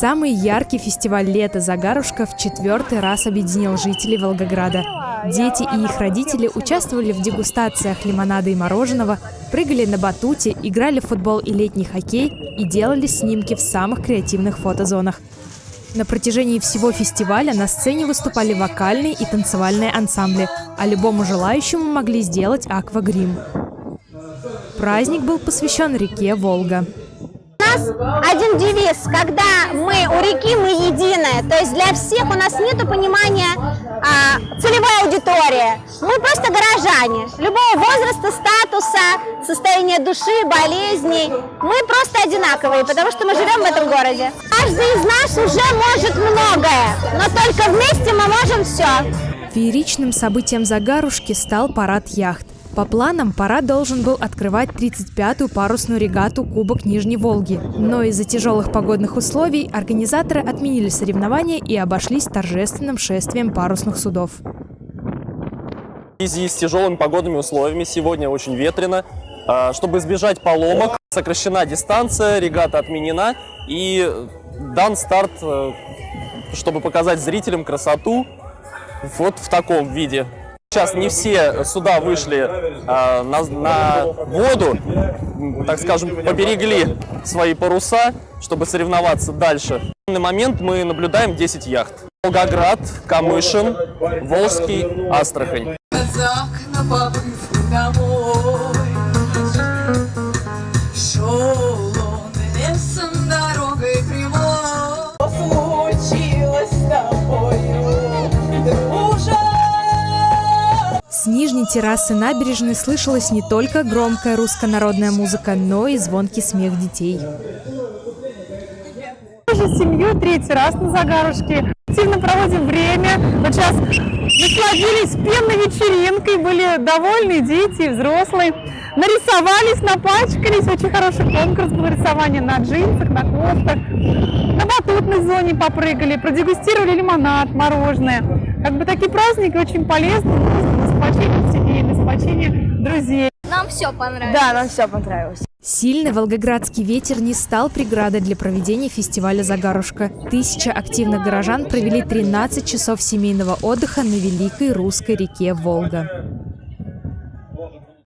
Самый яркий фестиваль лета «Загарушка» в 4-й раз объединил жителей Волгограда. Дети и их родители участвовали в дегустациях лимонада и мороженого, прыгали на батуте, играли в футбол и летний хоккей и делали снимки в самых креативных фотозонах. На протяжении всего фестиваля на сцене выступали вокальные и танцевальные ансамбли, а любому желающему могли сделать аквагрим. Праздник был посвящен реке Волга. У нас один девиз: когда мы у реки, мы единое. То есть для всех у нас нет понимания целевой аудитории. Мы просто горожане. Любого возраста, статуса, состояния души, болезней. Мы просто одинаковые, потому что мы живем в этом городе. Каждый из нас уже может многое, но только вместе мы можем все. Фееричным событием «Загарушки» стал парад яхт. По планам, парад должен был открывать 35-ю парусную регату «Кубок Нижней Волги». Но из-за тяжелых погодных условий организаторы отменили соревнования и обошлись торжественным шествием парусных судов. В связи с тяжелыми погодными условиями сегодня очень ветрено. Чтобы избежать поломок, сокращена дистанция, регата отменена и дан старт, чтобы показать зрителям красоту вот в таком виде. Сейчас не все суда вышли на воду, так скажем, поберегли свои паруса, чтобы соревноваться дальше. В данный момент мы наблюдаем 10 яхт. Волгоград, Камышин, Волжский, Астрахань. С нижней террасы набережной слышалась не только громкая руссконародная музыка, но и звонкий смех детей. Уже семью третий раз на Загарушке. Активно проводим время. Вот сейчас насладились пенной вечеринкой, были довольны дети и взрослые. Нарисовались, напачкались. Очень хороший конкурс был рисования на джинсах, на кофтах. На батутной зоне попрыгали, продегустировали лимонад, мороженое. Как бы такие праздники очень полезны на сплочение семей, на сплочение друзей. Нам все понравилось. Да, нам все понравилось. Сильный волгоградский ветер не стал преградой для проведения фестиваля «Загарушка». 1000 активных горожан провели 13 часов семейного отдыха на великой русской реке Волга.